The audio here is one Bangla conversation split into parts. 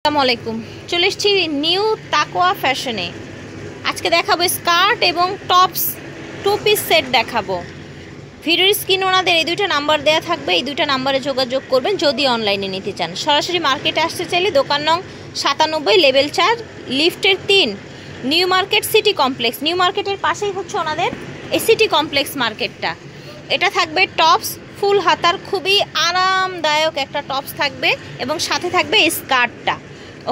আসসালামু আলাইকুম। চলে এসেছি নিউ তাকওয়া ফ্যাশনে। আজকে দেখাবো স্কার্ট এবং টপস টু পিস সেট দেখাবো। ভিডিওর স্ক্রিনে ওনাদের এই দুইটা নাম্বার দেওয়া থাকবে, এই দুইটা নাম্বারে যোগাযোগ করবেন যদি অনলাইনে নিতে চান। সরাসরি মার্কেটে আসতে চাইলে দোকান নং 97 লেভেল 4 লিফটের 3 new market city complex. New মার্কেটের পাশেই হচ্ছে ওনাদের এই সিটি কমপ্লেক্স মার্কেটটা। এটা থাকবে টপস ফুল হাতার, খুবই আরামদায়ক একটা টপস থাকবে এবং সাথে থাকবে স্কার্টটা।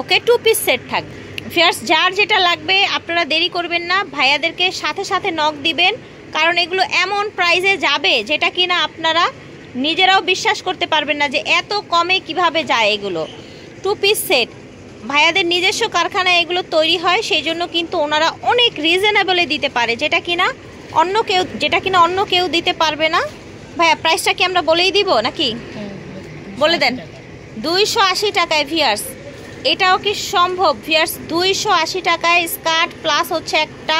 ওকে, টু পিস সেট থাকবে। ফিয়ার্স, যার যেটা লাগবে আপনারা দেরি করবেন না, ভাইয়াদেরকে সাথে সাথে নক দিবেন, কারণ এগুলো এমন প্রাইসে যাবে যেটা কিনা আপনারা নিজেরাও বিশ্বাস করতে পারবেন না যে এত কমে কিভাবে যায় এগুলো। টু পিস সেট ভাইয়াদের নিজস্ব কারখানায় এগুলো তৈরি হয়, সেই জন্য কিন্তু ওনারা অনেক রিজনেবলে দিতে পারে, যেটা কিনা অন্য কেউ দিতে পারবে না। ভাইয়া প্রাইসটা কি আমরা বলেই দিব নাকি? বলে দেন। 280 টাকায় ভিয়ার্স, এটাও কি সম্ভব ভিয়ার্স? 280 টাকায় স্কার্ট প্লাস হচ্ছে একটা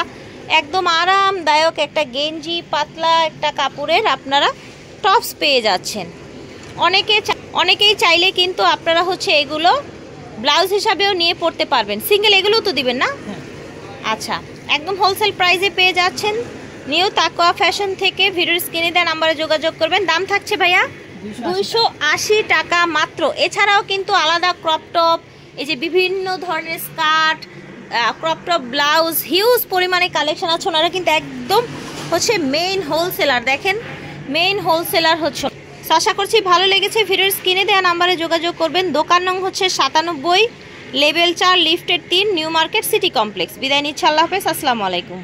একদম আরামদায়ক একটা গেঞ্জি, পাতলা একটা কাপড়ের আপনারা টপস পেয়ে যাচ্ছেন। অনেকেই চাইলে কিন্তু আপনারা হচ্ছে এগুলো ব্লাউজ হিসাবেও নিয়ে পড়তে পারবেন। সিঙ্গেল এগুলোও তো দিবেন না? আচ্ছা, একদম হোলসেল প্রাইসে পেয়ে যাচ্ছেন নিউ তাকওয়া ফ্যাশন থেকে। ভিডিওর স্ক্রিনে দেওয়া নাম্বারে যোগাযোগ করবেন। দাম থাকছে ভাইয়া 280 টাকা মাত্র। এছাড়াও কিন্তু আলাদা ক্রপ টপ, এই যে বিভিন্ন ধরনের skirt, crop top, blouse, huge পরিমাণে কালেকশন আছে। ওনারা কিন্তু একদম হচ্ছে মেইন হোলসেলার। দেখেন, মেইন হোলসেলার হচ্ছে। আশা করছি ভালো লেগেছে। ভিডিওর স্ক্রিনে দেওয়া নাম্বারে যোগাযোগ করবেন। দোকান নং হচ্ছে 97 লেভেল 4 লিফটের 3 নিউ মার্কেট সিটি কমপ্লেক্স। বিদায় নিচ্ছি, আল্লাহ হাফেজ, আসসালামু আলাইকুম।